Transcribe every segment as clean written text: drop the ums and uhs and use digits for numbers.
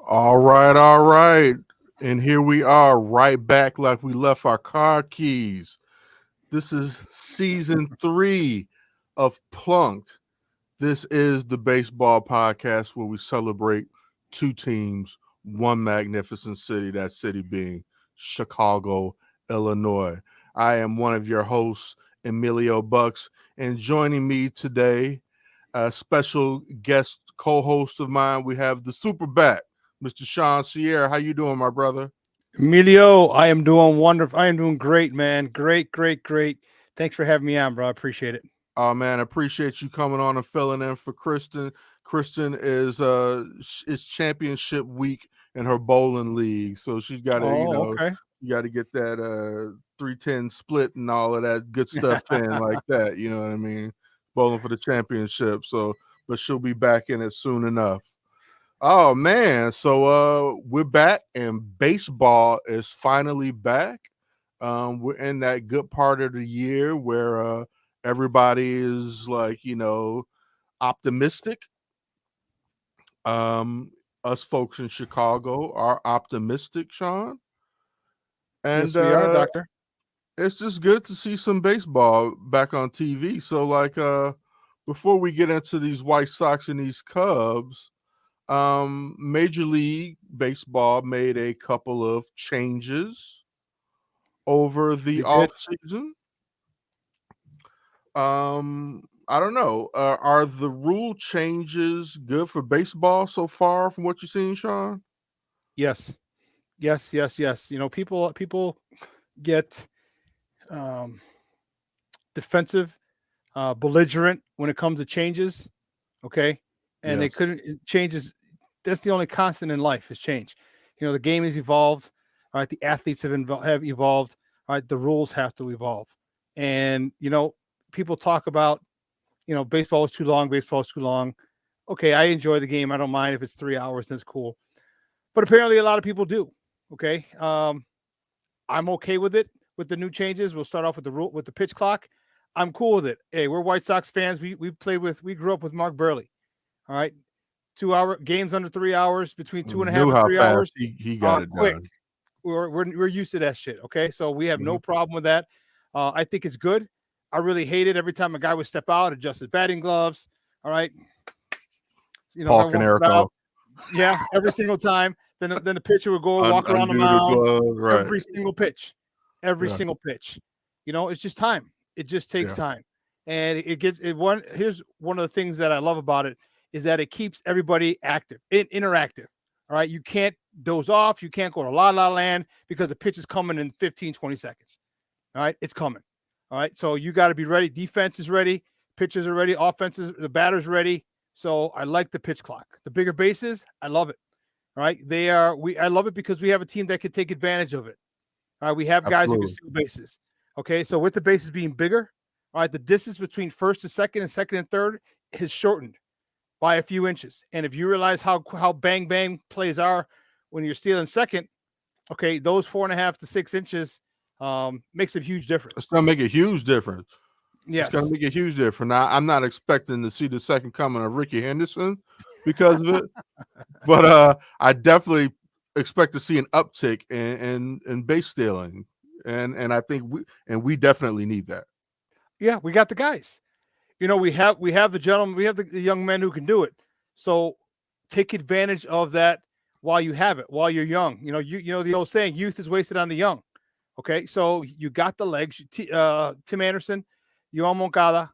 All right. And here we are right back like we left our car keys. This is season 3 of Plunked. This is the baseball podcast where we celebrate 2 teams, one magnificent city, that city being Chicago, Illinois. I am one of your hosts, Emilio Bucks, and joining me today, a special guest co-host of mine, we have the Superbat, Mr. Sean Sierra. How you doing, my brother? Emilio, I am doing wonderful. I am doing great, man. Great. Thanks for having me on, bro. I appreciate it. Oh man, I appreciate you coming on and filling in for Kristen. Kristen is it's championship week in her bowling league, so she's got to Okay. you got to get that 310 split and all of that good stuff in like that. You know what I mean? Bowling for the championship. So, but she'll be back in it soon enough. Oh man, so we're back and baseball is finally back. We're in that good part of the year where everybody is like, optimistic. Us folks in Chicago are optimistic, Sean. And yes, we are, Doctor. It's just good to see some baseball back on TV. So like before we get into these White Sox and these Cubs, Major League Baseball made a couple of changes over the off season. I don't know. Are the rule changes good for baseball so far from what you've seen, Sean? Yes. People get defensive, belligerent when it comes to changes. Okay. And they couldn't changes. That's the only constant in life is change. The game has evolved. All right. The athletes have evolved. All right. The rules have to evolve. And, people talk about, baseball is too long. Okay. I enjoy the game. I don't mind if it's 3 hours. That's cool. But apparently a lot of people do. Okay. I'm okay with it, with the new changes. We'll start off with the pitch clock. I'm cool with it. Hey, we're White Sox fans. We grew up with Mark Burley. All right. 2-hour games under 3 hours, between 2.5 and 3 hours. He got it quick. done. We're used to that shit. Okay. So we have no problem with that. I think it's good. I really hate it every time a guy would step out, adjust his batting gloves. All right. Paul Canerico. Yeah, every single time. Then the pitcher would go walk around the mound. Right. Every single pitch. Single pitch. It's just time. It just takes time. And here's one of the things that I love about it is that it keeps everybody active, interactive. All right. You can't doze off. You can't go to la la land because the pitch is coming in 15, 20 seconds. All right. It's coming. All right. So you got to be ready. Defense is ready. Pitchers are ready. Offenses, the batter's ready. So I like the pitch clock. The bigger bases, I love it. All right. I love it because we have a team that can take advantage of it. All right. We have guys who can steal bases. Okay. So with the bases being bigger, all right, the distance between first and second and third is shortened by a few inches. And if you realize how bang bang plays are when you're stealing second, okay, those 4.5 to 6 inches makes a huge difference. It's gonna make a huge difference. Yes. It's gonna make a huge difference. Now, I'm not expecting to see the second coming of Ricky Henderson because of it, but I definitely expect to see an uptick in base stealing, and I think we definitely need that. Yeah, we got the guys. We have the gentlemen, we have the young men who can do it. So take advantage of that while you have it, while you're young. You know the old saying, youth is wasted on the young. Okay, so you got the legs. Tim Anderson, Yoan Moncada,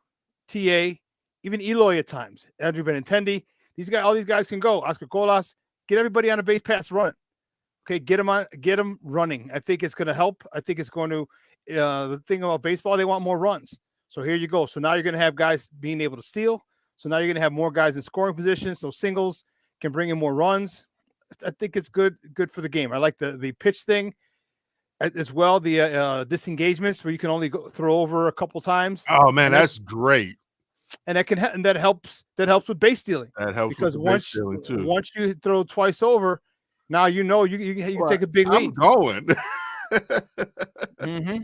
TA, even Eloy at times, Andrew Benintendi. All these guys can go. Oscar Colas, get everybody on a base pass running. Okay, get them running. I think it's going to help. I think it's going to. The thing about baseball, they want more runs. So here you go. So now you're going to have guys being able to steal. So now you're going to have more guys in scoring positions. So singles can bring in more runs. I think it's good for the game. I like the pitch thing as well. The disengagements where you can only throw over a couple times. Oh man, that's great. And that helps with base stealing. That helps because with base stealing too. Once you throw twice over, now you can take a big lead. I'm going. Mm-hmm.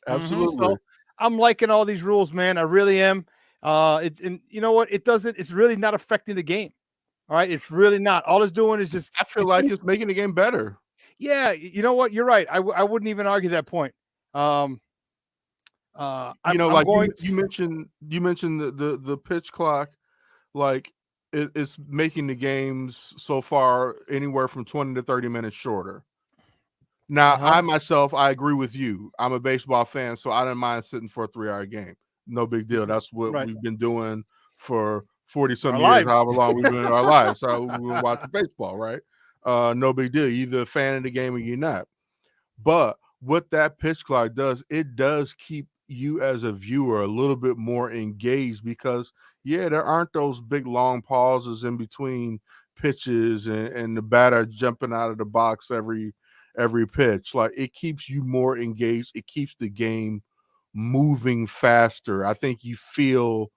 Absolutely. So I'm liking all these rules, man. I really am. And you know what? It doesn't. It's really not affecting the game. All right, it's really not. All it's doing is just. I feel like it's making the game better. Yeah, you know what? You're right. I wouldn't even argue that point. Um, I'm Like going. you mentioned the pitch clock, like it's making the games so far anywhere from 20 to 30 minutes shorter. Now, Uh-huh. I myself, I agree with you. I'm a baseball fan, so I didn't mind sitting for a 3-hour game. No big deal. That's what Right. we've been doing for 40 some Our years, lives. however long we've been in our lives. So we've been watching baseball, right? No big deal. You're either a fan of the game or you're not. But what that pitch clock does, it does keep you as a viewer a little bit more engaged because, yeah, there aren't those big long pauses in between pitches and the batter jumping out of the box every pitch. Like, it keeps you more engaged. It keeps the game moving faster. I think you feel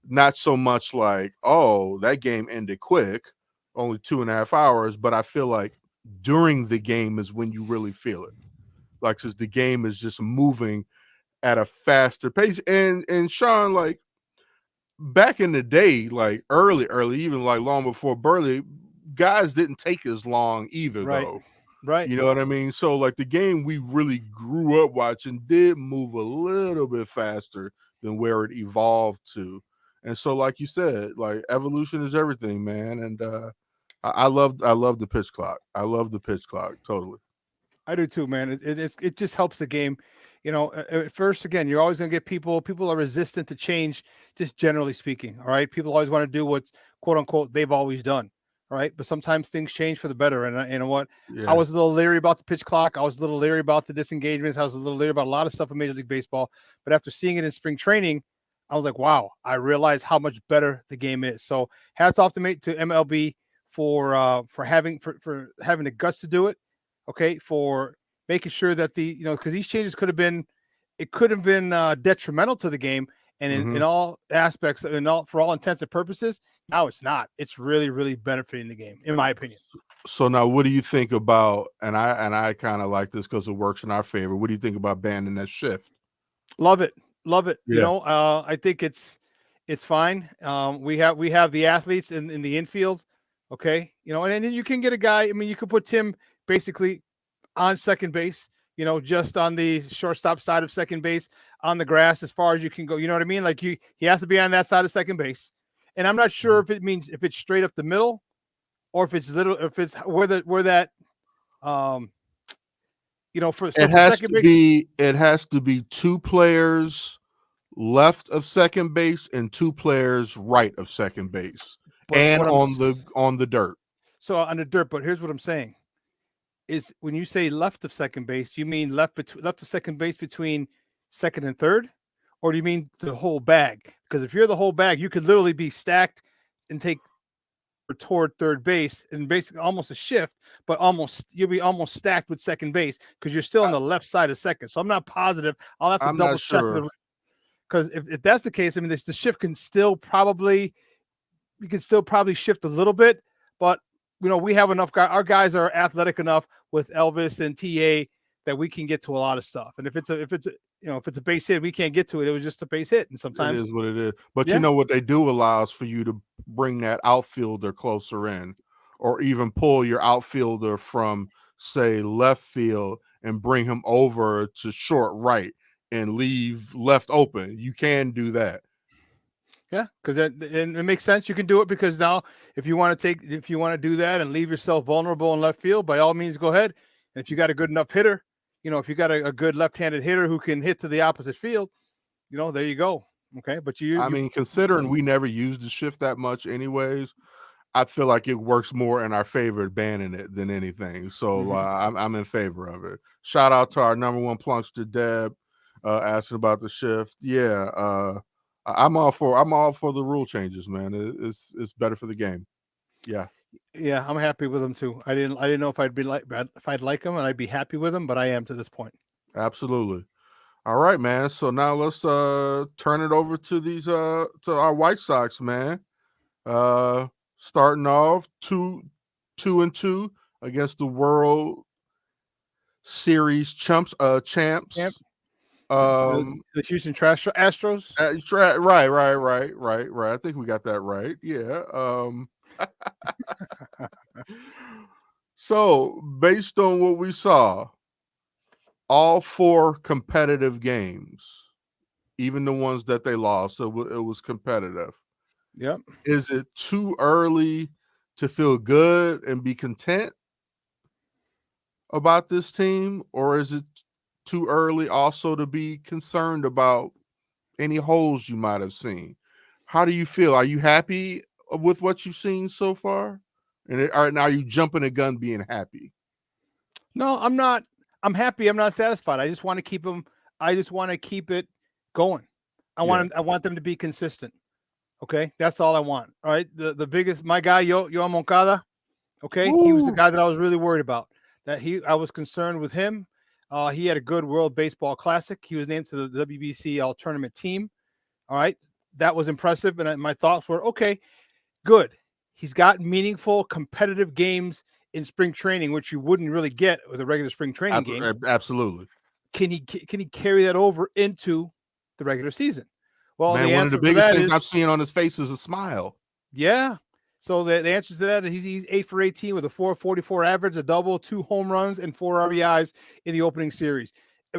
not so much like, oh, that game ended quick, only 2.5 hours, but I feel like during the game is when you really feel it. Like, since the game is just moving at a faster pace. And Sean, like, back in the day, like early, even like long before Burley, guys didn't take as long either, Right. though. Right. You know what I mean? So, like, the game we really grew up watching did move a little bit faster than where it evolved to. And so, like you said, like, evolution is everything, man. And I love the pitch clock. I love the pitch clock, totally. I do too, man. It just helps the game. At first, again, you're always going to get people. People are resistant to change, just generally speaking. All right, people always want to do what's quote unquote they've always done. All right, but sometimes things change for the better. And you know what? I Yeah. was a little leery about the pitch clock. I was a little leery about the disengagements. I was a little leery about a lot of stuff in Major League Baseball. But after seeing it in spring training, I was like, wow! I realized how much better the game is. So hats off to MLB for having the guts to do it. Okay, for making sure that because these changes could have been detrimental to the game, and in Hmm. all aspects, for all intents and purposes, now it's not. It's really, really benefiting the game, in my opinion. So now, what do you think about? And I kind of like this because it works in our favor. What do you think about banning that shift? Love it, love it. Yeah. I think it's fine. We have the athletes in the infield. Okay, and then you can get a guy. I mean, you could put Tim basically on second base, just on the shortstop side of second base on the grass as far as you can go. You know what I mean? Like he has to be on that side of second base. And I'm not sure if it's straight up the middle or if it's where that for It for has second to base. be it has to be two players left of second base and two players right of second base But and what I'm on the dirt. so on the dirt, but here's what I'm saying is when you say left of second base, you mean left of second base between second and third? Or do you mean the whole bag? Because if you're the whole bag, you could literally be stacked and take toward third base and basically almost a shift, but you'll be almost stacked with second base because you're still on the left side of second. So I'm not positive. I'll have to I'm not double check sure. because if that's the case, I mean, the shift can still probably you can still probably shift a little bit, but we have enough guys. Our guys are athletic enough with Elvis and TA that we can get to a lot of stuff. And if it's a base hit, we can't get to it. It was just a base hit, and It sometimes is what it is. But yeah, what they do allows for you to bring that outfielder closer in, or even pull your outfielder from, say, left field and bring him over to short right and leave left open. You can do that. yeah, because it makes sense. You can do it because now if you want to do that and leave yourself vulnerable in left field, by all means, go ahead. And if you got a good enough hitter, if you got a good left-handed hitter who can hit to the opposite field, there you go. Okay, but I mean, considering we never used the shift that much anyways, I feel like it works more in our favor banning it than anything. So I'm in favor of it. Shout out to our number one plunkster, Deb, asking about the shift. Yeah, I'm all for the rule changes, man. It's better for the game. Yeah, Yeah, I'm happy with them too. I didn't know if I'd like them and I'd be happy with them, but I am to this point. absolutely. All right, man. So now let's turn it over to these to our White Sox, man. Starting off 2-2 against the World Series champs. Yep. The Houston Astros. Right. I think we got that right. Yeah. So based on what we saw, all 4 competitive games, even the ones that they lost, so it was competitive. Yep. Is it too early to feel good and be content about this team, or is it too early also to be concerned about any holes you might have seen? How do you feel? Are you happy with what you've seen so far? And are you jumping the gun being happy? No, I'm not. I'm happy. I'm not satisfied. I just want to keep them. I just want to keep it going. I want them to be consistent. Okay, that's all I want. All right. The biggest, my guy, Yo Moncada. Okay, he was the guy that I was really worried about. I was concerned with him. He had a good World Baseball Classic. He was named to the WBC All Tournament team. All right, that was impressive. And my thoughts were, okay, good. He's got meaningful, competitive games in spring training, which you wouldn't really get with a regular spring training game. Absolutely. Can he carry that over into the regular season? Well, man, one of the biggest things I've seen on his face is a smile. Yeah. So the answer to that is he's 8 for 18 with a 4.44 average, a double, 2 home runs, and 4 RBIs in the opening series.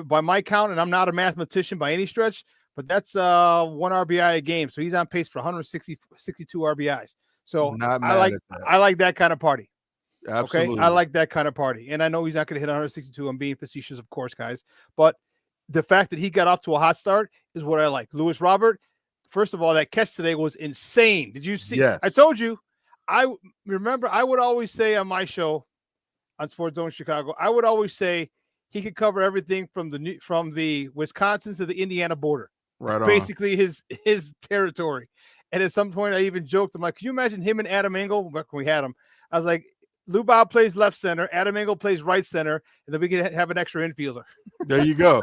By my count, and I'm not a mathematician by any stretch, but that's 1 RBI a game. So he's on pace for 162 RBIs. So I like that kind of party. Absolutely. Okay, I like that kind of party. And I know he's not going to hit 162. I'm being facetious, of course, guys. But the fact that he got off to a hot start is what I like. Lewis Robert, first of all, that catch today was insane. Did you see? Yes. I told you. I remember I would always say on my show on Sports Zone Chicago, I would always say he could cover everything from the Wisconsin to the Indiana border. Right. It's basically his territory. And at some point I even joked, I'm like, can you imagine him and Adam Engel when we had him? I was like, Lou Bob plays left center, Adam Engel plays right center, and then we can have an extra infielder. There you go.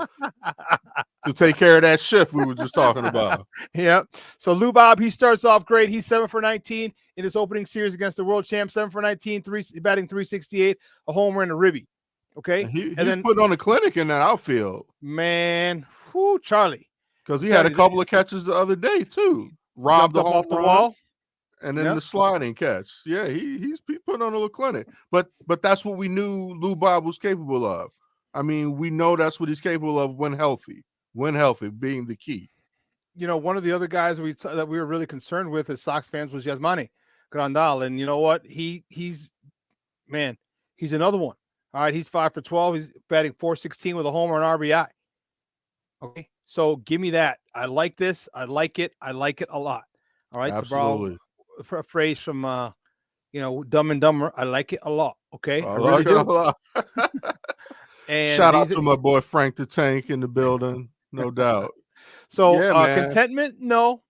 To take care of that shift we were just talking about. Yeah. So Lou Bob, he starts off great. He's 7 for 19 in his opening series against the world champ. 7 for 19, batting 368, a homer and a ribby. Okay. He's putting on a clinic in that outfield. Man, whoo, Charlie. Because he had a couple of catches the other day too. Robbed the home run. Wall. And then the sliding catch. Yeah, he's putting on a little clinic. But that's what we knew Lou Bob was capable of. I mean, we know that's what he's capable of when healthy. When healthy being the key. You know, one of the other guys that we were really concerned with as Sox fans was Yasmani Grandal. And you know what? He's another one. All right, he's 5 for 12. He's batting .416 with a homer and RBI. Okay, so give me that. I like this. I like it. I like it a lot. All right, absolutely. A phrase from Dumb and Dumber. I like it a lot. Okay, I like it a lot. And shout out to my boy Frank the Tank in the building, no doubt. So contentment? No,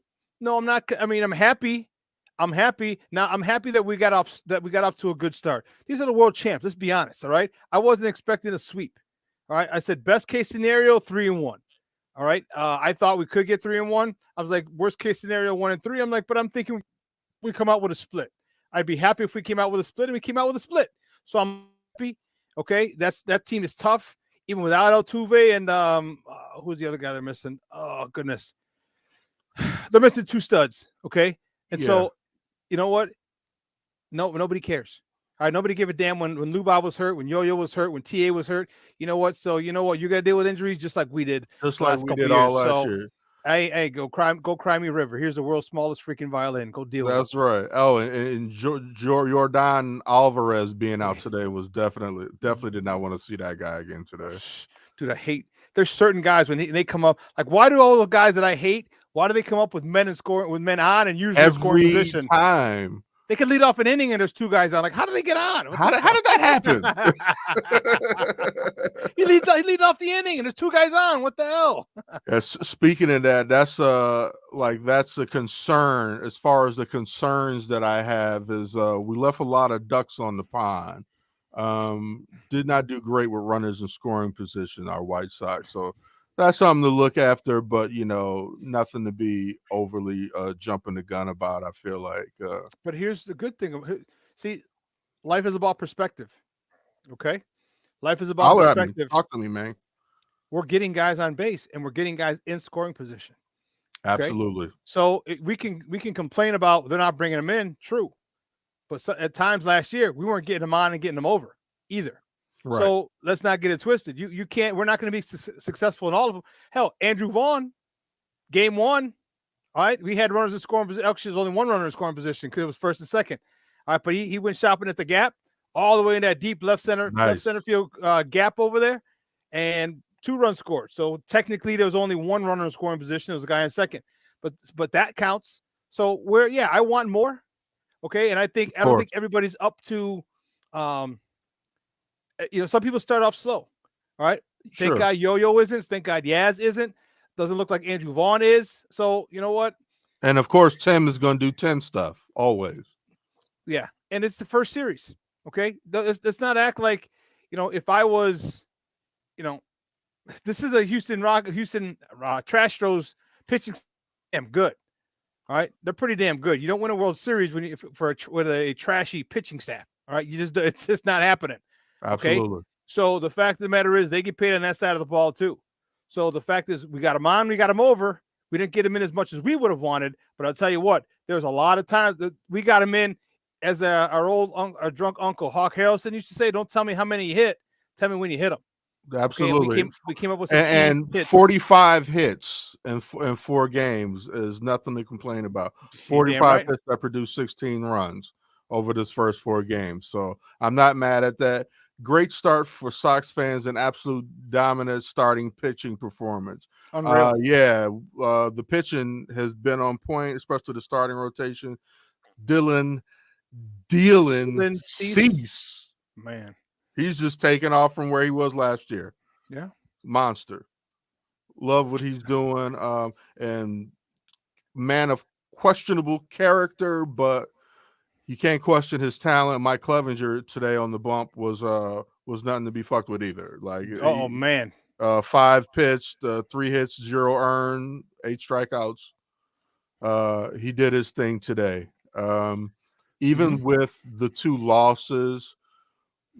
I'm not. I mean, I'm happy. Now I'm happy that we got off to a good start. These are the world champs. Let's be honest. All right, I wasn't expecting a sweep. All right, I said best case scenario 3-1. All right, I thought we could get 3-1. I was like, worst case scenario 1-3. I'm like, but I'm thinking we come out with a split. I'd be happy if we came out with a split, and we came out with a split. So I'm happy. Okay, that team is tough, even without Altuve and who's the other guy they're missing? Oh goodness, they're missing 2 studs. Okay, and so you know what? No, nobody cares. All right, nobody give a damn when Lou Bob was hurt, when Yo-Yo was hurt, when TA was hurt. You know what? So you know what? You got to deal with injuries just like we did. Just like we did all last year. Hey, go cry me river. Here's the world's smallest freaking violin. Go deal with it. That's right. Oh, and Jordan Alvarez being out today was definitely did not want to see that guy again today. Dude, I hate. There's certain guys when they come up. Like, why do all the guys that I hate? Why do they come up with men on and usually scoring position every time? They could lead off an inning and there's 2 guys on. Like, how do they get on? How did that happen? he lead off the inning and there's 2 guys on. What the hell? Yes, speaking of that, that's a concern as far as the concerns that I have is we left a lot of ducks on the pond. Did not do great with runners in scoring position, our White Sox. So that's something to look after, but nothing to be overly jumping the gun about. I feel like. But here's the good thing: see, life is about perspective. Okay, life is about perspective. Talk to me, man. we're getting guys on base and we're getting guys in scoring position. Okay, Absolutely. so we can complain about they're not bringing them in. True, but at times last year we weren't getting them on and getting them over either. Right. So let's not get it twisted. You can't. We're not going to be successful in all of them. Hell, Andrew Vaughn, game 1. All right, we had runners in scoring position. Actually, there's only one runner in scoring position because it was first and second. All right, but he went shopping at the gap, all the way in that deep left center field gap over there, and 2 runs scored. So technically, there was only one runner in scoring position. It was a guy in second, but that counts. So I want more. Okay, and I don't think everybody's up to. Some people start off slow. All right, thank God Yo-Yo isn't. Thank God Yaz isn't. Doesn't look like Andrew Vaughn is. So you know what? And of course, Tim is going to do Tim stuff always. Yeah, and it's the first series. Okay, let's not act like if I was, this is a Houston Trash Throws pitching damn good. All right, they're pretty damn good. You don't win a World Series with a trashy pitching staff. All right, it's just not happening. Okay? Absolutely. So the fact of the matter is they get paid on that side of the ball too. So the fact is we got them on, we got them over. We didn't get them in as much as we would have wanted, but I'll tell you what, there's a lot of times that we got them in as our drunk uncle Hawk Harrelson used to say, "Don't tell me how many you hit, tell me when you hit them." Absolutely. Okay, we came up with some and hits. 45 hits in 4 games is nothing to complain about. 45 hits that produced 16 runs over this first 4 games. So I'm not mad at that. Great start for Sox fans, an absolute dominant starting pitching performance. Unreal. The pitching has been on point, especially the starting rotation. Dylan Cease. Man. He's just taken off from where he was last year. Yeah. Monster. Love what he's doing. And man of questionable character, but you can't question his talent. Mike Clevenger today on the bump was nothing to be fucked with either. Like, man. 5 pitched, 3 hits, 0 earned, 8 strikeouts. He did his thing today. Even with the 2 losses,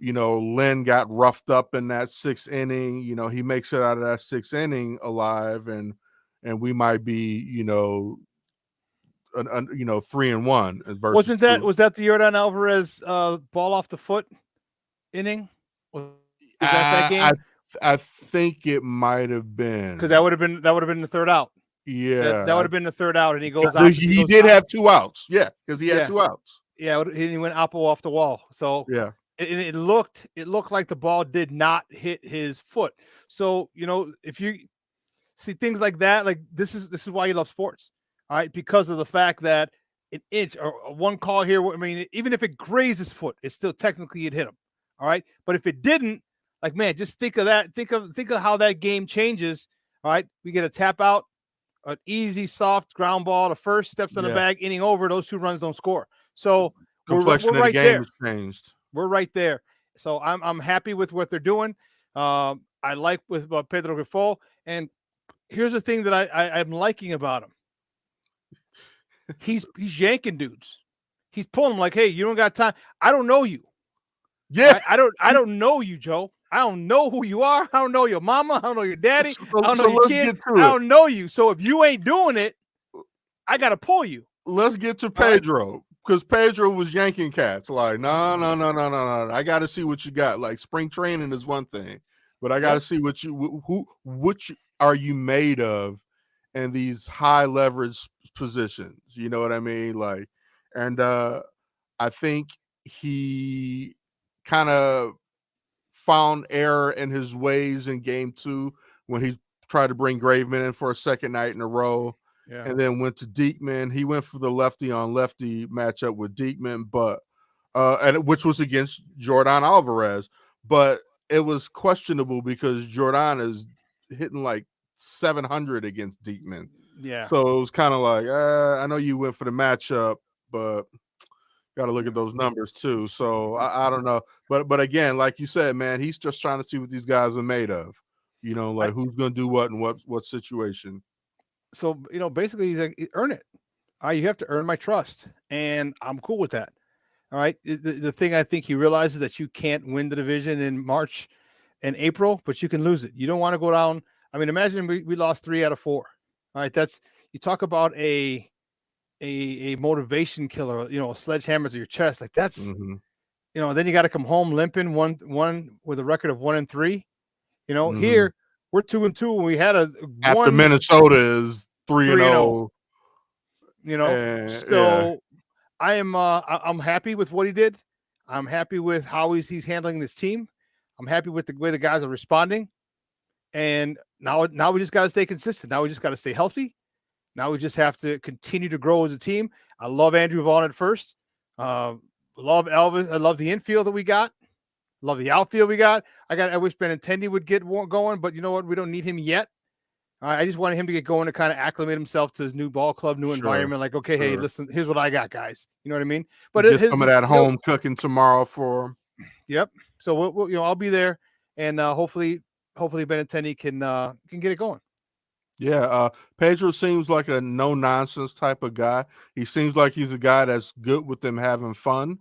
Lynn got roughed up in that 6th inning. He makes it out of that 6th inning alive, and we might be, 3-1. Was that the Yordan Alvarez ball off the foot inning? Was that game? I think it might have been, because that would have been the 3rd out. Yeah, that would have been the 3rd out, and he goes. He did have 2 outs. Yeah, because he had 2 outs. Yeah, he went Oppo off the wall. So yeah, it looked like the ball did not hit his foot. So if you see things like that, like this is why you love sports. All right, because of the fact that an inch or 1 call here. I mean, even if it grazed his foot, it's still technically it hit him. All right, but if it didn't, like, man, just think of that. Think of how that game changes. All right, we get a tap out, an easy, soft ground ball to first, steps on the bag, inning over. Those 2 runs don't score. So we're right there. Has changed. We're right there. So I'm happy with what they're doing. I like with Pedro Grifol. And here's the thing that I'm liking about him. He's yanking dudes. He's pulling them like, hey, you don't got time. I don't know you. Yeah. I don't know you, Joe. I don't know who you are. I don't know your mama. I don't know your daddy. I don't know your kid. I don't know you. So if you ain't doing it, I got to pull you. Let's get to Pedro, because Pedro was yanking cats. Like, no. I got to see what you got. Like, spring training is one thing, but I got to see what are you made of in these high leverage positions. You know what I mean? Like, and I think he kind of found error in his ways in game 2 when he tried to bring Graveman in for a second night in a row, and then went to Diekman. He went for the lefty on lefty matchup with Diekman, but which was against Yordan Alvarez, but it was questionable because Yordan is hitting like 700 against Diekman. Yeah. So it was kind of like, I know you went for the matchup, but got to look at those numbers too. So I don't know. But again, like you said, man, he's just trying to see what these guys are made of. Who's going to do what and what situation. So, basically he's like, earn it. All right, you have to earn my trust. And I'm cool with that. All right. The thing I think he realizes that you can't win the division in March in April, but you can lose it. You don't want to go down. I mean, imagine we lost 3 out of 4. All right, that's you talk about a motivation killer. You know, a sledgehammer to your chest. Like that's then you got to come home limping one with a record of 1-3. You know, here we're 2-2, and we had a after Minnesota is 3-0. You know, so I'm happy with what he did. I'm happy with how he's handling this team. I'm happy with the way the guys are responding. And now we just got to stay consistent. Now we just got to stay healthy. Now we just have to continue to grow as a team. I love Andrew Vaughn at first. Love Elvis. I love the infield that we got. Love the outfield we got. I wish Benintendi would get going, but you know what? We don't need him yet. I just wanted him to get going to kind of acclimate himself to his new ball club, new environment. Like, okay, hey, listen, here's what I got, guys. You know what I mean? But get some of that home cooking tomorrow for him. Yep. So we'll I'll be there, and hopefully Benintendi can get it going. Yeah, Pedro seems like a no nonsense type of guy. He seems like he's a guy that's good with them having fun.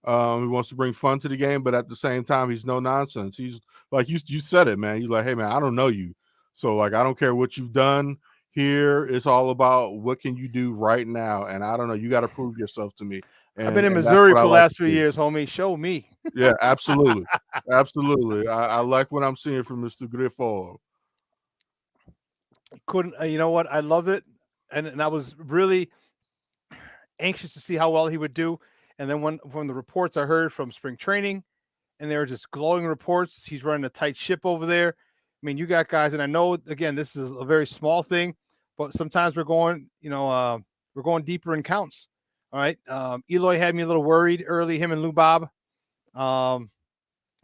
He wants to bring fun to the game, but at the same time, he's no nonsense. He's like you said it, man. You're like, hey, man, I don't know you. So, like, I don't care what you've done here. It's all about what can you do right now. And I don't know. You got to prove yourself to me. And, I've been in Missouri for the last few years, homie. Show me. Yeah, absolutely. Absolutely. I like what I'm seeing from Mr. Griffo. Couldn't, you know what? I love it. And I was really anxious to see how well he would do. And then from the reports I heard from spring training, and they were just glowing reports, he's running a tight ship over there. I mean, you got guys, and I know, again, this is a very small thing, but sometimes we're going deeper in counts. All right. Eloy had me a little worried early, him and Lou Bob. I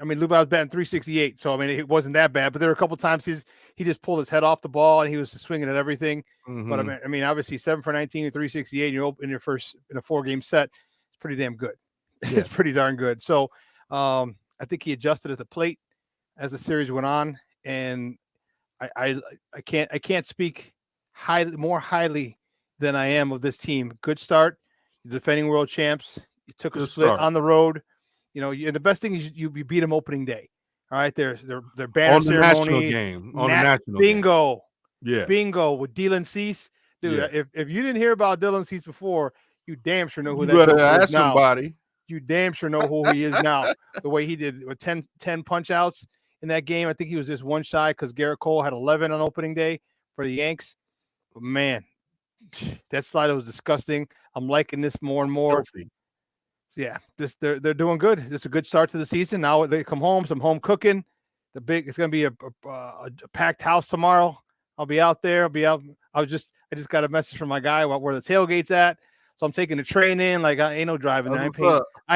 mean, Lou Bob's batting 368, so I mean, it wasn't that bad, but there were a couple times he just pulled his head off the ball and he was just swinging at everything. But I mean, obviously 7 for 19 and 368, you're in your first in a 4-game set. It's pretty damn good. Yeah. It's pretty darn good. So I think he adjusted at the plate as the series went on. And I can't speak more highly than I am of this team. Good start. You're defending world champs. You took a split on the road. You know, the best thing is you beat them opening day. All right, their banner on the ceremony national game. On the national bingo. Game. Yeah, bingo with Dylan Cease. Dude, if you didn't hear about Dylan Cease before, you damn sure know who that is now. Somebody. You damn sure know who he is now. The way he did with 10 punch outs in that game. I think he was just one shy because Garrett Cole had 11 on opening day for the Yanks. But man, that slide was disgusting. I'm liking this more and more. Filthy. Yeah, they're doing good. It's a good start to the season. Now they come home, some home cooking. It's going to be a packed house tomorrow. I'll be out there. I just got a message from my guy about where the tailgate's at. So I'm taking the train in. Like, I ain't no driving. I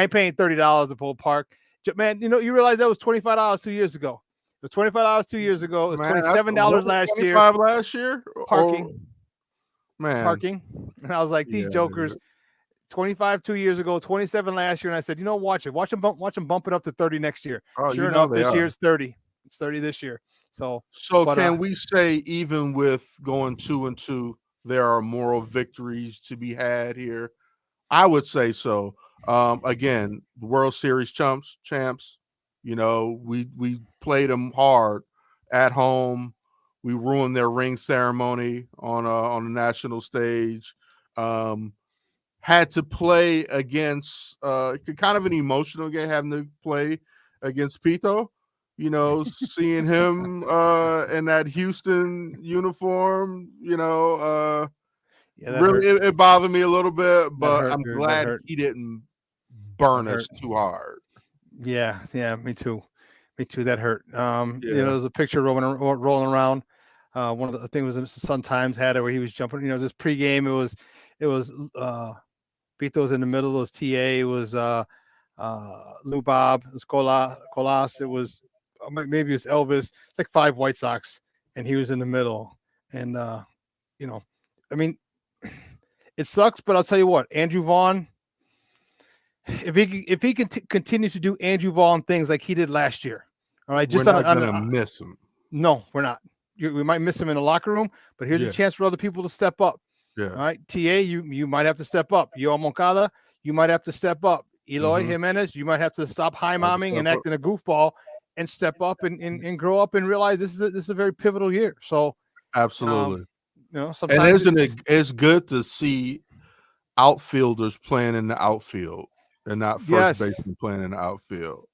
ain't paying $30 to pull park. Man, you realize that was $25 2 years ago. It was $25 2 years ago. It was $27 last year. $25 last year? Parking. Man. Parking. And I was like, these jokers. 25 2 years ago, 27 last year, and I said, watch it. Watch them bump it up to 30 next year. Sure enough, this year's 30. It's 30 this year. So can we say, even with going 2-2, there are moral victories to be had here? I would say so. Again, the World Series champs. We played them hard at home. We ruined their ring ceremony on the national stage. Had to play against kind of an emotional game, having to play against Pito. Seeing him in that Houston uniform, really it bothered me a little bit, but I'm glad he didn't burn us too hard. Yeah, me too. That hurt. There's a picture rolling around. One of the things was Sun Times had it where he was jumping. This pregame, it was Pito was in the middle. It was TA. It was Lou Bob. It was Colas. It was maybe it was Elvis. Like 5 White Sox, and he was in the middle. And I mean, it sucks, but I'll tell you what, Andrew Vaughn. If he can continue to do Andrew Vaughn things like he did last year, all right, we're not gonna miss him. No, we're not. We might miss him in the locker room, but here's a chance for other people to step up. Yeah. All right, TA, you might have to step up. Yo Moncada, you might have to step up. Eloy Jimenez, you might have to stop high momming and acting a goofball and step up and grow up and realize this is a very pivotal year. So Absolutely. and Sometimes isn't it's good to see outfielders playing in the outfield and not first yes, baseman playing in the outfield.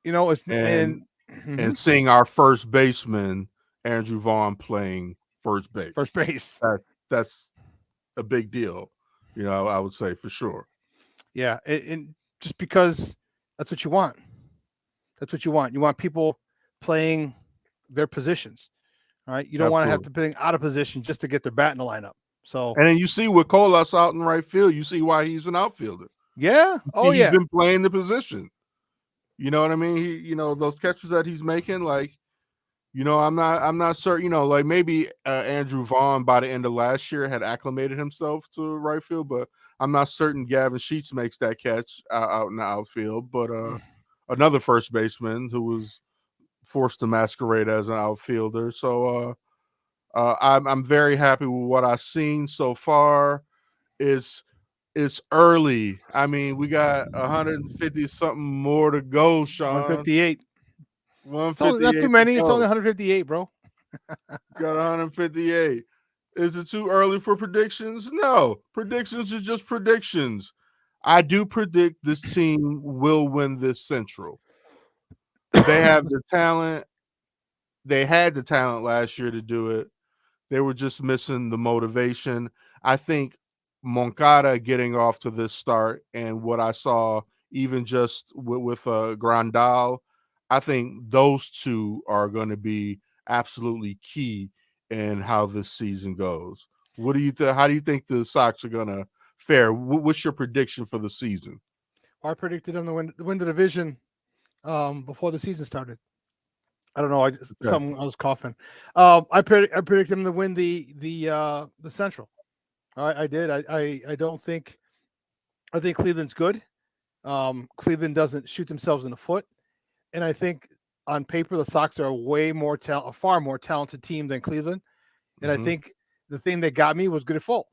it's And mhm, seeing our first baseman, Andrew Vaughn, playing first base. first base. That's a big deal. I would say for sure. Yeah, and just because that's what you want. That's what you want. You want people playing their positions. All right. You don't want to have Absolutely. to put out of position just to get their bat in the lineup. So And then you see with Colas out in right field, you see why he's an outfielder. yeah. Oh He's yeah. been playing the position. You know what I mean? Those catches that he's making, like, I'm not certain, like maybe Andrew Vaughn by the end of last year had acclimated himself to right field, but I'm not certain Gavin Sheets makes that catch out in the outfield. But another first baseman who was forced to masquerade as an outfielder. So I'm very happy with what I've seen so far. It's early. I mean, we got 150 something more to go, Sean. 158. It's only not too 158 to many. It's only go. 158, bro. Got 158. Is it too early for predictions? No. Predictions are just predictions. I do predict this team will win this Central. They have the talent. They had the talent last year to do it. They were just missing the motivation. I think Moncada getting off to this start and what I saw even just with Grandal, I think those two are going to be absolutely key in how this season goes. What do you think? How do you think the Sox are going to fare? What's your prediction for the season? I predicted them to win the division before the season started. I don't know. I was coughing. I predict them to win the Central. I did. I don't think. I think Cleveland's good. Cleveland doesn't shoot themselves in the foot, and I think on paper the Sox are a far more talented team than Cleveland. And I think the thing that got me was good at full.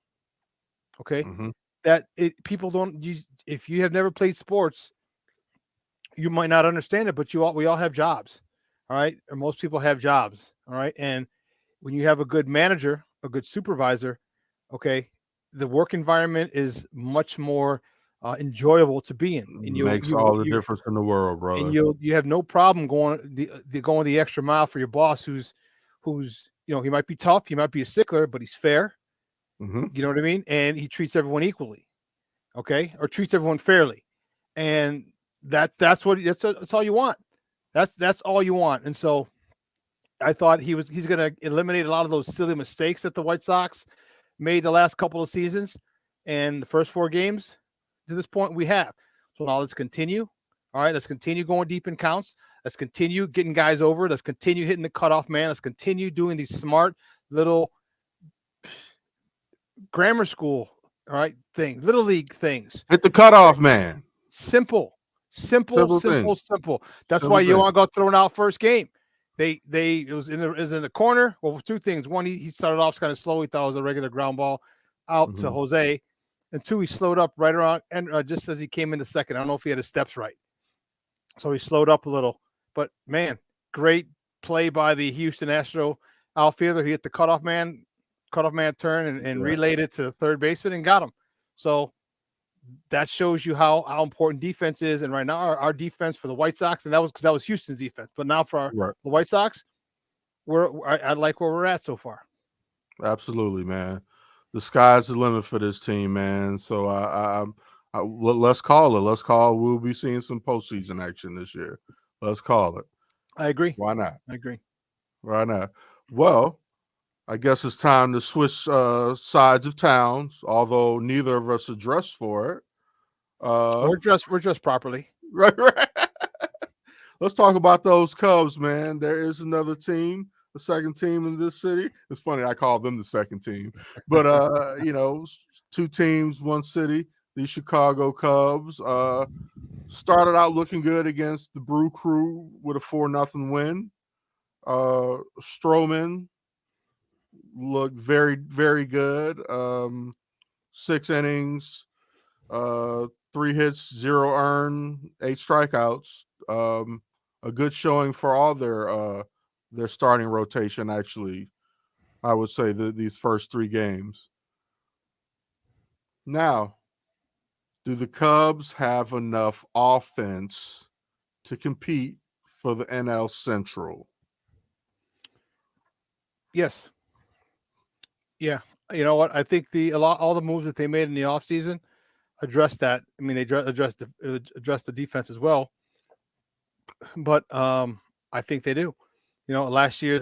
Okay, that people don't. If you have never played sports, you might not understand it, but we all have jobs. All right, or most people have jobs. All right, and when you have a good manager, a good supervisor, okay, the work environment is much more enjoyable to be in, and Makes all the difference in the world, brother. And you have no problem going the extra mile for your boss, who's he might be tough, he might be a stickler, but he's fair. You know what I mean? And he treats everyone equally, okay, or treats everyone fairly, and that's all you want. That's all you want. And so I thought he's going to eliminate a lot of those silly mistakes that the White Sox made the last couple of seasons and the first 4 games to this point we have. So now let's continue. All right, let's continue going deep in counts. Let's continue getting guys over. Let's continue hitting the cutoff man. Let's continue doing these smart little grammar school, all right, things, little league things. Hit the cutoff man. Simple. That's Simple why Yohan got thrown out first game. It was in the corner. Well, 2 things. One, he started off kind of slow. He thought it was a regular ground ball out to Jose. And 2, he slowed up right around and just as he came into second. I don't know if he had his steps right. So he slowed up a little. But man, great play by the Houston Astro outfielder. He hit the cutoff man turn and relayed it to the third baseman and got him. So that shows you how important defense is. And right now, our defense for the White Sox, and that was Houston's defense. But now for the White Sox, I like where we're at so far. Absolutely, man. The sky's the limit for this team, man. So let's call it. Let's call it. We'll be seeing some postseason action this year. Let's call it. I agree. Why not? I agree. Why not? Well, I guess it's time to switch sides of towns, although neither of us are dressed for it. We're dressed properly. Right. Let's talk about those Cubs, man. There is another team, the second team in this city. It's funny, I call them the second team. But 2 teams, 1 city, the Chicago Cubs. Started out looking good against the Brew Crew with a 4-0 win. Stroman looked very, very good. 6 innings, 3 hits, 0 earned, 8 strikeouts a good showing for all their starting rotation. Actually, I would say these first 3 games. Now, do the Cubs have enough offense to compete for the NL Central? Yes. Yeah. You know what? I think all the moves that they made in the offseason addressed that. I mean, they addressed the defense as well, but I think they do. You know, last year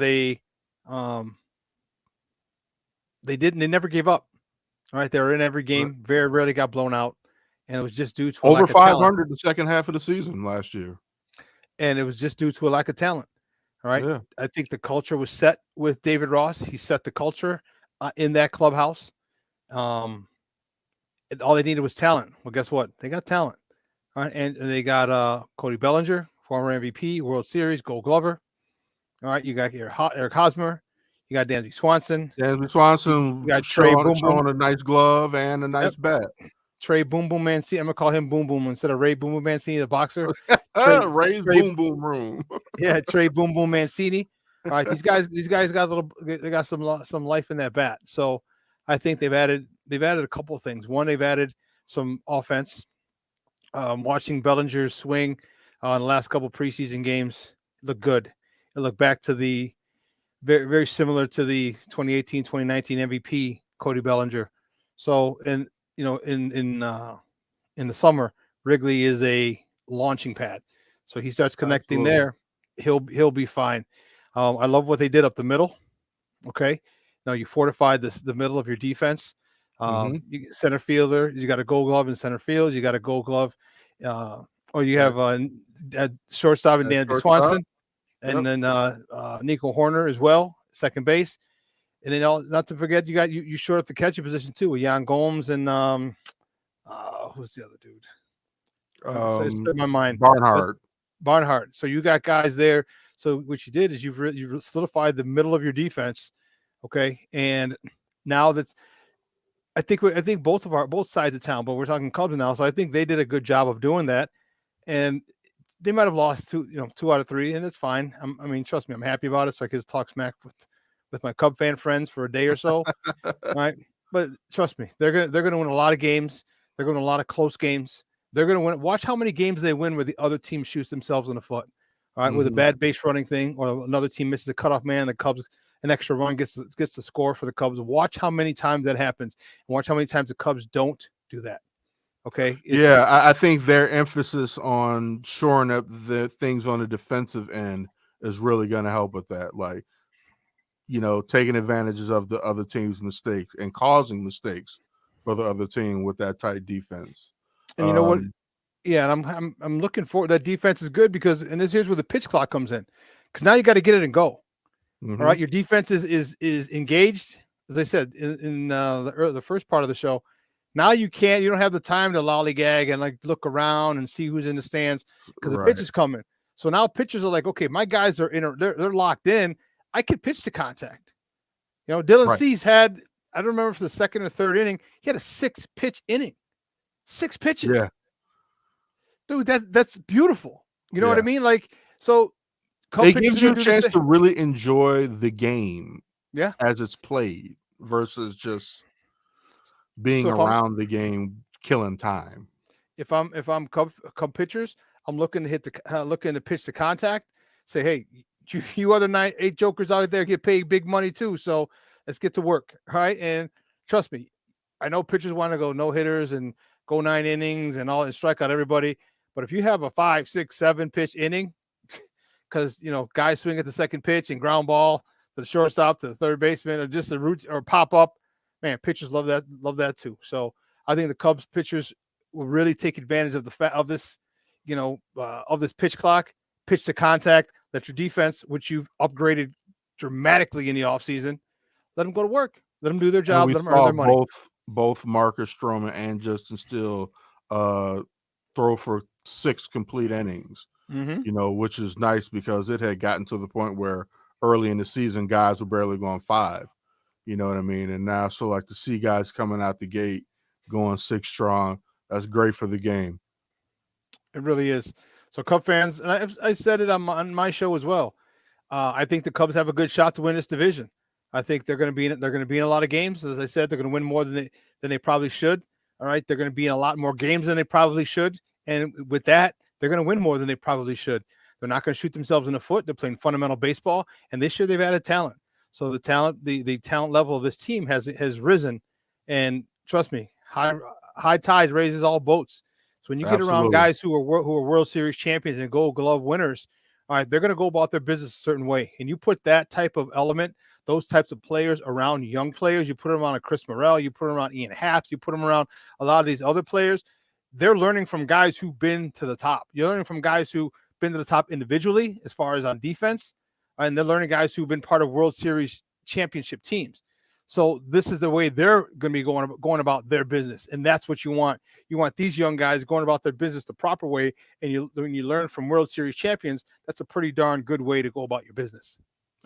um, they never gave up. All right, they were in every game. Very rarely got blown out, and it was just due to a Over lack of talent. 500 the second half of the season last year. And it was just due to a lack of talent. All right, Yeah. I think the culture was set with David Ross. He set the culture in that clubhouse. All they needed was talent. Well, guess what? They got talent. All right, and they got Cody Bellinger, former MVP, World Series, Gold Glover. All right, you got Eric Hosmer, you got Dansby Swanson. Dansby Swanson you got Trey Boom Boom. showing a nice glove and a nice bat. Trey Boom Boom Mancini. I'm gonna call him Boom Boom instead of Ray Boom Boom Mancini, the boxer. Ray's Boom Boom Room. Yeah, Trey Boom Boom Mancini. All right, these guys got they got some life in that bat. So I think they've added a couple of things. One, they've added some offense. Watching Bellinger swing in the last couple of preseason games, it looked good. It looked back to the very, very similar to the 2018, 2019 MVP Cody Bellinger. So, and you know, in the summer, Wrigley is a launching pad. So he starts connecting Absolutely. there, he'll be fine. I love what they did up the middle. Okay, now you fortified the middle of your defense. Center fielder, you got a Gold Glove in center field. You got a Gold Glove, or you have a shortstop and Dansby Swanson, and then Nico Horner as well, second base. And then not to forget, you short up the catcher position too with Jan Gomes and who's the other dude? It's in my mind. Barnhart. So you got guys there. So what you did is you've solidified the middle of your defense. Okay, and now I think both sides of town, but we're talking Cubs now. So I think they did a good job of doing that, and they might have lost 2 out of 3, and it's fine. I mean, trust me, I'm happy about it, so I can talk smack with my Cub fan friends for a day or so, right? But trust me, they're gonna win a lot of games. They're going to win a lot of close games. They're going to win. Watch how many games they win where the other team shoots themselves in the foot. All right, with a bad base running thing, or another team misses a cutoff man, the Cubs an extra run gets the score for the Cubs. Watch how many times that happens, and watch how many times the Cubs don't do that. Okay. I think their emphasis on shoring up the things on the defensive end is really going to help with that. Like, taking advantages of the other team's mistakes and causing mistakes for the other team with that tight defense. And you know what? Yeah, and I'm looking forward. That defense is good because, and here's where the pitch clock comes in, because now you got to get it and go. All right, your defense is engaged. As I said in the first part of the show, now you don't have the time to lollygag and like look around and see who's in the stands because the pitch is coming. So now pitchers are like, okay, my guys are they're locked in. I can pitch to contact. Dylan Cease had, I don't remember for the second or third inning, he had a 6-pitch inning. 6 pitches. Yeah. Dude, that's beautiful. You know what I mean? Like, so it gives you a chance to really enjoy the game as it's played versus just being around the game, killing time. If I'm Cub pitchers, I'm looking to pitch to contact. Say, hey, you other 8 jokers out there get paid big money too. So let's get to work, right? And trust me, I know pitchers want to go no hitters and go 9 innings and strike out everybody. But if you have a 5, 6, 7 pitch inning, because guys swing at the second pitch and ground ball to the shortstop, to the third baseman, or just the root or pop up, man, pitchers love that too. So I think the Cubs pitchers will really take advantage of of this pitch clock, pitch to contact. Let your defense, which you've upgraded dramatically in the offseason, let them go to work. Let them do their job. Let them earn their money. Both Marcus Stroman and Justin Steele throw for 6 complete innings. Which is nice because it had gotten to the point where early in the season guys were barely going 5. You know what I mean? And now, so like to see guys coming out the gate going 6 strong, that's great for the game. It really is. So Cub fans, and I said it on my show as well. I think the Cubs have a good shot to win this division. I think they're going to be in a lot of games. As I said, they're going to win more than they probably should. All right, they're going to be in a lot more games than they probably should, and with that, they're going to win more than they probably should. They're not going to shoot themselves in the foot. They're playing fundamental baseball, and this year they've added talent. So the talent level of this team has risen, and trust me, high tides raises all boats. So when you get around Absolutely. guys who are World Series champions and Gold Glove winners, all right, they're going to go about their business a certain way. And you put that type of element, those types of players around young players, you put them on a Chris Morel, you put them around Ian Happ, you put them around a lot of these other players. They're learning from guys who've been to the top. You're learning from guys who've been to the top individually, as far as on defense, and they're learning guys who've been part of World Series championship teams. So this is the way they're going to be going about their business, and that's what you want. You want these young guys going about their business the proper way, and when you learn from World Series champions, that's a pretty darn good way to go about your business.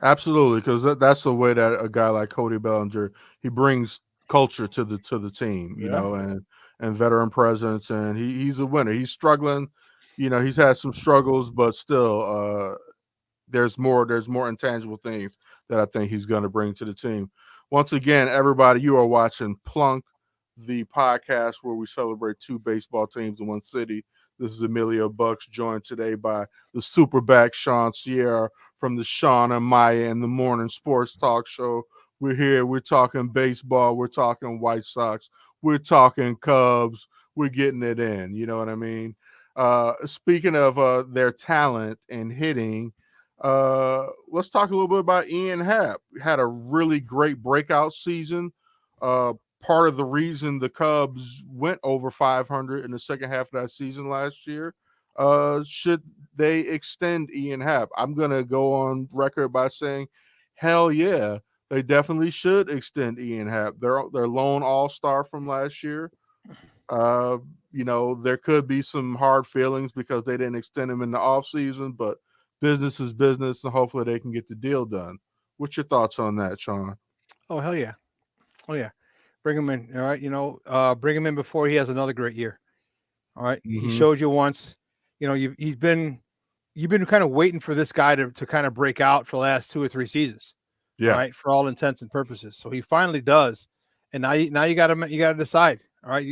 Absolutely, because that's the way that a guy like Cody Bellinger, he brings culture to the team, Yeah. and veteran presence, and he's a winner. He's struggling, he's had some struggles, but still, there's more intangible things that I think he's going to bring to the team. Once again, everybody, you are watching Plunked, the podcast where we celebrate two baseball teams in one city. This is Emilio Bucks, joined today by the superback Sean Sierra from the Sean and Maya in the Morning Sports Talk Show. We're here. We're talking baseball. We're talking White Sox. We're talking Cubs. We're getting it in. You know what I mean? Speaking of their talent and hitting, let's talk a little bit about Ian Happ. Had a really great breakout season. Part of the reason the Cubs went over 500 in the second half of that season last year. Should they extend Ian Happ? I'm gonna go on record by saying, hell yeah, they definitely should extend Ian Happ. Their lone all-star from last year. Uh, there could be some hard feelings because they didn't extend him in the offseason, but business is business, and hopefully they can get the deal done. What's your thoughts on that, Sean? Oh hell yeah. Oh yeah. Bring him in. All right. Bring him in before he has another great year. All right. He Mm-hmm. showed you once. You've been kind of waiting for this guy to kind of break out for the last 2 or 3 seasons. All Yeah, right, for all intents and purposes. So he finally does. And now you gotta decide. All right.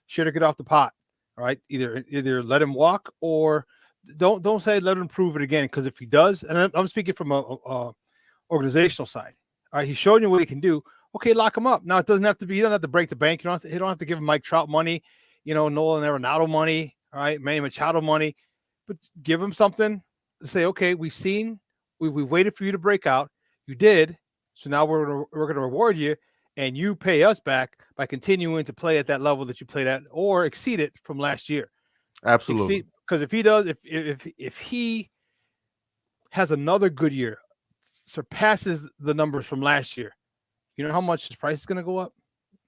Should or get off the pot. All right. Either let him walk or don't say let him prove it again. Because if he does, and I'm speaking from a organizational side. All right, he's showing you what he can do. Okay, lock him up. Now it doesn't have to be. You don't have to break the bank. You don't have to give him Mike Trout money. Nolan Arenado money. All right, Manny Machado money. But give him something to say. Okay, we waited for you to break out. You did. So now we're going to reward you, and you pay us back by continuing to play at that level that you played at, or exceed it from last year. absolutely. Because if he does, if he has another good year, surpasses the numbers from last year, you know how much his price is going to go up?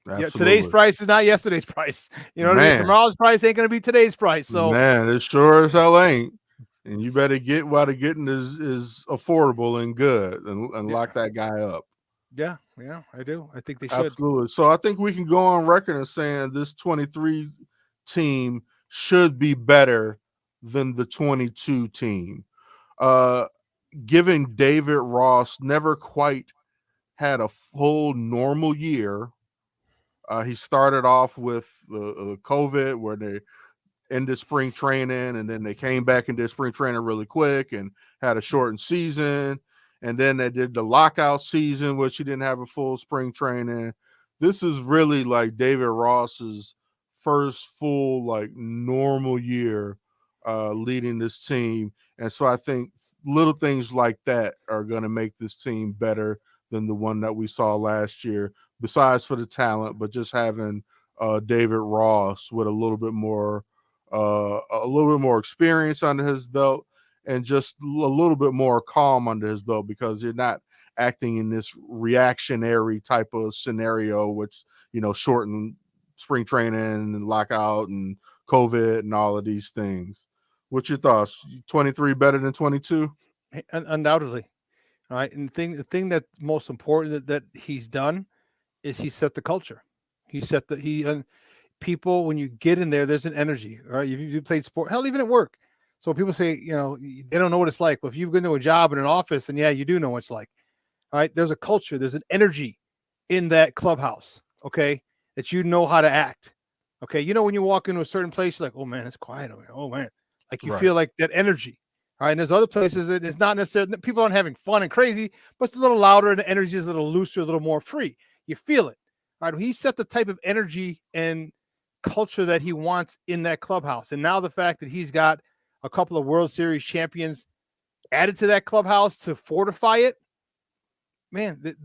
Yeah, today's Absolutely. price is not yesterday's price. You know what I mean? Man, Tomorrow's price ain't going to be today's price. So man, it sure as hell ain't. And you better get while the getting is affordable and good, and yeah, lock that guy up. yeah, I do. I think they should. Absolutely. So I think we can go on record as saying this 23 team should be better than the 22 team. Uh, Given David Ross never quite had a full normal year. He started off with the COVID, where they ended spring training, and then they came back and did spring training really quick and had a shortened season. And then they did the lockout season, which he didn't have a full spring training. This is really like David Ross's first full, like, normal year leading this team. And so I think little things like that are going to make this team better than the one that we saw last year, besides for the talent, but just having David Ross with a little bit more experience under his belt, and just a little bit more calm under his belt, because you're not acting in this reactionary type of scenario, which, shortened spring training and lockout and COVID and all of these things. What's your thoughts? 23 better than 22? Undoubtedly. All right. And the thing that's most important that he's done is he set the culture. He set the he people when you get in there, there's an energy. All right. You played sport, hell, even at work. So people say, they don't know what it's like. Well, if you've been to a job in an office, then yeah, you do know what it's like. All right. There's a culture, there's an energy in that clubhouse. Okay. That you know how to act. Okay. When you walk into a certain place, you're like, oh man, it's quiet over here. Oh man. Like you feel like that energy. All right. And there's other places that it's not necessarily people aren't having fun and crazy, but it's a little louder and the energy is a little looser, a little more free. You feel it. All right. He set the type of energy and culture that he wants in that clubhouse. And now the fact that he's got a couple of World Series champions added to that clubhouse to fortify it, man,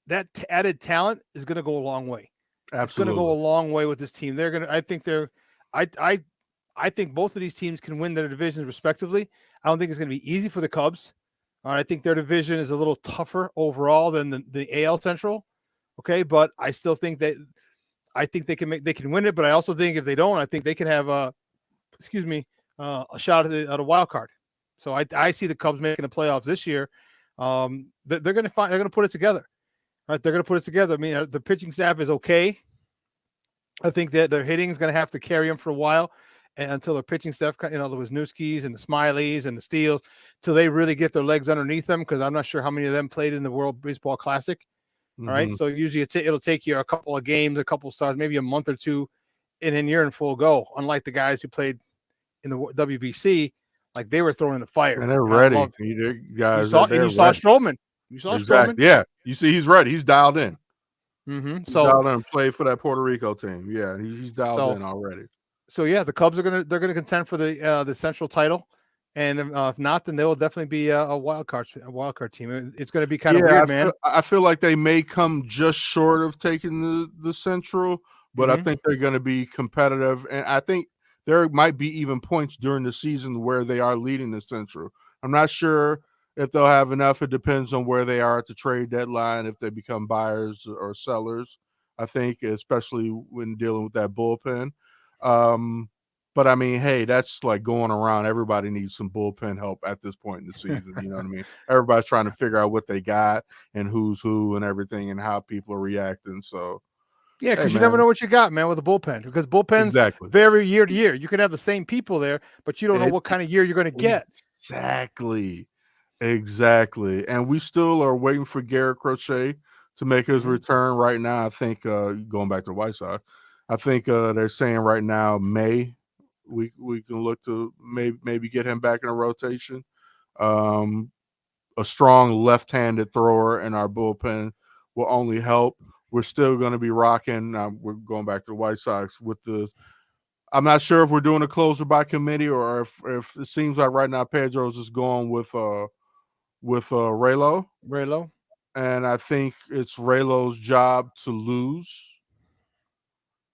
that added talent is going to go a long way. Absolutely. It's going to go a long way with this team. They're going to, I think both of these teams can win their divisions respectively. I don't think it's going to be easy for the Cubs. I think their division is a little tougher overall than the AL Central. Okay. But I still think that, they can win it. But I also think if they don't, I think they can have a shot at a wild card. So I see the Cubs making the playoffs this year. They're going to put it together. Right, they're going to put it together. I mean, the pitching staff is okay. I think that their hitting is going to have to carry them for a while, and until the pitching staff, the Wisniewskis and the Smileys and the Steels, till they really get their legs underneath them. Because I'm not sure how many of them played in the World Baseball Classic. All right, so usually it'll take you a couple of games, a couple of starts, maybe a month or two, and then you're in full go. Unlike the guys who played in the WBC, like they were throwing the fire and they're ready. Guys, saw Stroman. You saw Stroman. Yeah, you see, he's ready. He's dialed in. Mm-hmm. He's dialed in and played for that Puerto Rico team. Yeah, he's dialed in already. So yeah, the Cubs they're gonna contend for the Central title, and if not, then they will definitely be a wild card team. It's going to be kind of weird, man. I feel like they may come just short of taking the Central, but I think they're going to be competitive, and I think there might be even points during the season where they are leading the Central. I'm not sure if they'll have enough. It depends on where they are at the trade deadline, if they become buyers or sellers, I think, especially when dealing with that bullpen. But I mean, hey, that's like going around. Everybody needs some bullpen help at this point in the season. You know what I mean? Everybody's trying to figure out what they got and who's who and everything and how people are reacting. So, yeah, because you never know what you got, man, with a bullpen. Because bullpens vary year to year. You can have the same people there, but you don't know what kind of year you're going to get. Exactly. And we still are waiting for Garrett Crochet to make his return right now. I think going back to the White Sox, I think they're saying right now May we can look to maybe get him back in a rotation. A strong left-handed thrower in our bullpen will only help. We're still going to be rocking. We're going back to the White Sox with the. I'm not sure if we're doing a closer by committee or if it seems like right now Pedro's is going with Raylo. And I think it's Raylo's job to lose.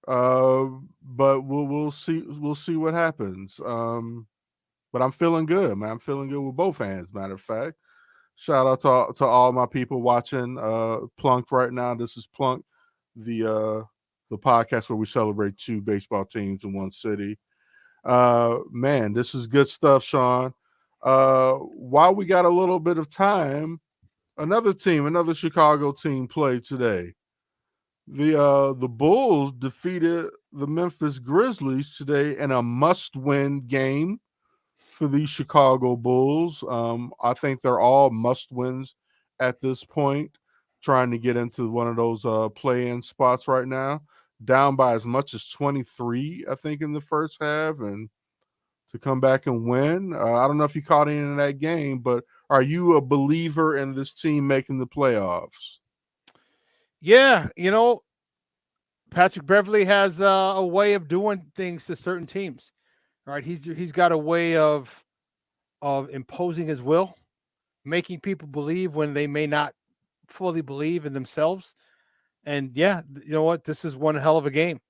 But we'll see what happens. But I'm feeling good, man. I'm feeling good with both hands. Matter of fact, shout out to all my people watching Plunked right now. This is Plunked, the podcast where we celebrate two baseball teams in one city. Man, this is good stuff, Sean. While we got a little bit of time, another Chicago team played today. The Bulls defeated the Memphis Grizzlies today in a must-win game for the Chicago Bulls. I think they're all must-wins at this point, trying to get into one of those play-in spots right now. Down by as much as 23, I think, in the first half, and to come back and win. I don't know if you caught any in that game, but are you a believer in this team making the playoffs? Yeah, Patrick Beverley has a way of doing things to certain teams. All right, he's got a way of imposing his will, making people believe when they may not fully believe in themselves. And yeah, you know what? This is one hell of a game.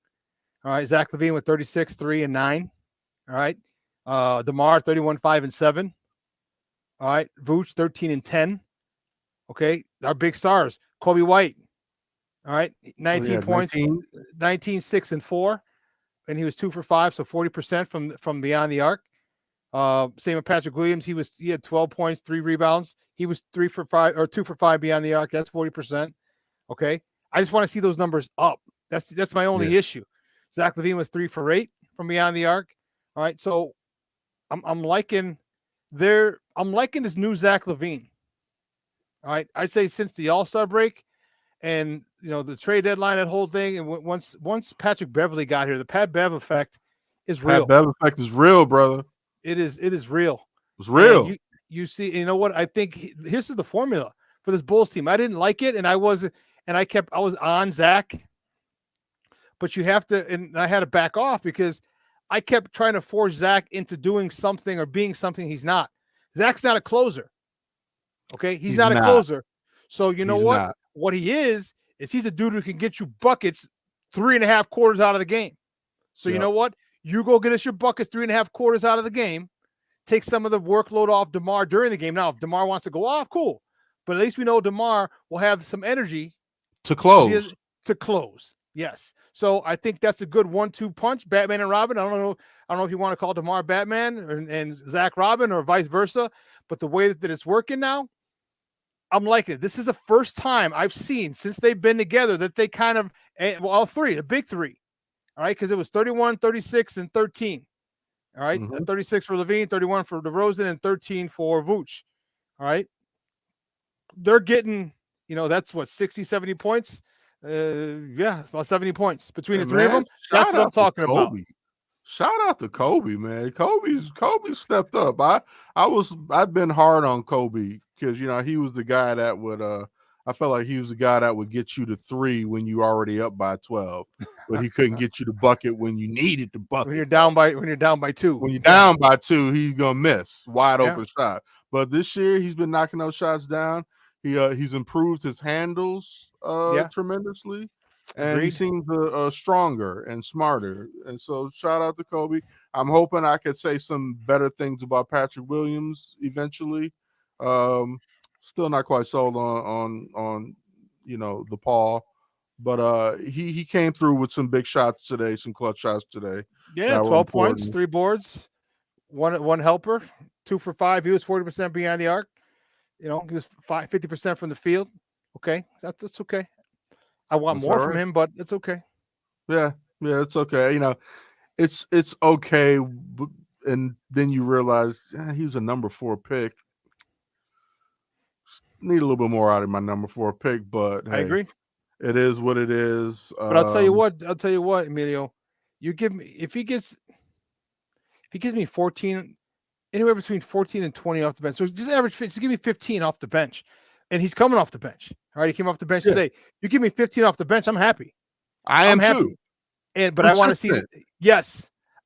All right, Zach LaVine with 36, 3, and 9. All right, DeMar 31, 5, and 7. All right, Vooch 13 and 10. Okay, our big stars, Kobe White. All right, 19 points, 19, 6, and 4, and he was 2 for 5, so 40% from beyond the arc. Same with Patrick Williams. He had 12 points, 3 rebounds. He was 3 for 5 or 2 for 5 beyond the arc. That's 40%. Okay, I just want to see those numbers up. That's my only issue. Zach LaVine was 3 for 8 from beyond the arc. All right, so I'm liking this new Zach LaVine. All right, I'd say since the All-Star break and the trade deadline, that whole thing, and once Patrick Beverley got here, the Pat Bev effect is real. Pat Bev effect is real, brother. It is real. It's real. And you see, you know what? I think here's the formula for this Bulls team. I didn't like it, and I was on Zach, but you have to, and I had to back off because I kept trying to force Zach into doing something or being something he's not. Zach's not a closer. Okay, he's not a closer. So you know what? Not. What he is he's a dude who can get you buckets 3.5 quarters out of the game. So you know what? You go get us your buckets 3.5 quarters out of the game. Take some of the workload off DeMar during the game. Now, if DeMar wants to go off, cool. But at least we know DeMar will have some energy to close. Yes. So I think that's a good 1-2 punch. Batman and Robin. I don't know if you want to call DeMar Batman and Zach Robin or vice versa. But the way that it's working now, I'm liking it. This is the first time I've seen since they've been together that they kind of, all three, the big three, all right, because it was 31, 36, and 13. All right, 36 for LaVine, 31 for DeRozan, and 13 for Vooch. All right, they're getting, that's what, 60, 70 points. About 70 points between the three of them. That's what I'm talking about. Shout out to Kobe, man. Kobe stepped up. I've been hard on Kobe because he was the guy that would I felt like he was the guy that would get you to 3 when you already up by 12, but he couldn't get you the bucket when you needed the bucket. When you're down by 2. When you're down by 2, he's gonna miss wide open shot. But this year he's been knocking those shots down. He's improved his handles tremendously. And he seems stronger and smarter. And so shout out to Kobe. I'm hoping I could say some better things about Patrick Williams eventually. Still not quite sold on the Paul. But he came through with some big shots today, some clutch shots today. Yeah, 12 points, 3 boards, one helper, 2 for 5. He was 40% behind the arc. He was 50% from the field. Okay, that's okay. I want more from him, but it's okay. Yeah, it's okay. It's okay. And then you realize he was a number 4 pick. Need a little bit more out of my number 4 pick, but I agree. It is what it is. But I'll tell you what, Emilio, if he gives me 14, anywhere between 14 and 20 off the bench. So just give me 15 off the bench. And he's coming off the bench. All right, he came off the bench today. You give me 15 off the bench, I'm happy. I'm happy. Too. But I want to see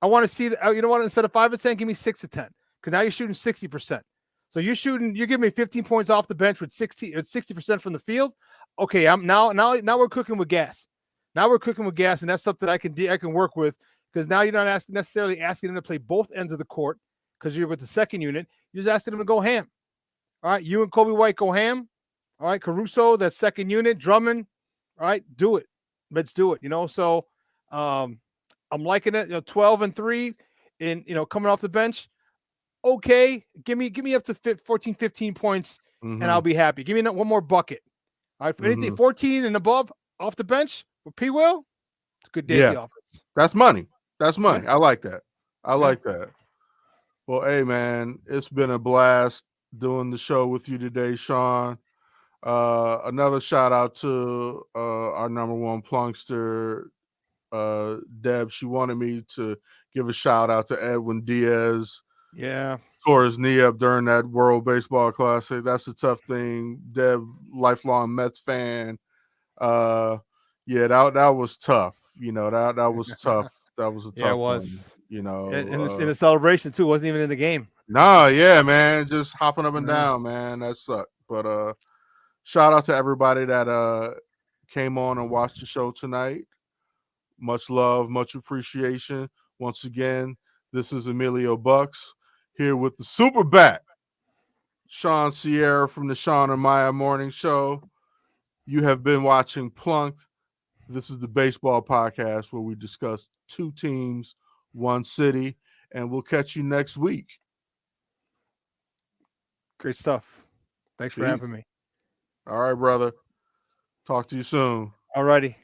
I want to see you know what? Instead of 5 to 10, give me 6 to 10. Because now you're shooting 60%. So you're giving me 15 points off the bench with 60% from the field. Okay, now we're cooking with gas. Now we're cooking with gas, and that's something I can work with, because now you're not necessarily asking him to play both ends of the court because you're with the second unit. You're just asking him to go ham. All right, you and Kobe White go ham. All right, Caruso, that second unit, Drummond. All right, do it. Let's do it. So I'm liking it. 12 and 3 in coming off the bench. Okay, give me up to 14, 15 points, and I'll be happy. Give me one more bucket. All right, for anything 14 and above off the bench with P. Will, it's a good day at the office. That's money. Yeah. I like that. I like that. Well, hey man, it's been a blast doing the show with you today, Sean. Another shout out to our number 1 Plunkster, Deb. She wanted me to give a shout out to Edwin Diaz. Yeah. Tore his knee up during that World Baseball Classic. That's a tough thing. Deb, lifelong Mets fan. That was tough. That was tough. That was a tough one. In the celebration too, wasn't even in the game. Nah, yeah, man. Just hopping up and down, man. That sucked. But shout out to everybody that came on and watched the show tonight. Much love, much appreciation. Once again, this is Emilio Bucks here with the Super Bat, Sean Sierra from the Sean and Maya Morning Show. You have been watching Plunked. This is the baseball podcast where we discuss 2 teams, 1 city, and we'll catch you next week. Great stuff. Thanks for having me. All right, brother. Talk to you soon. All righty.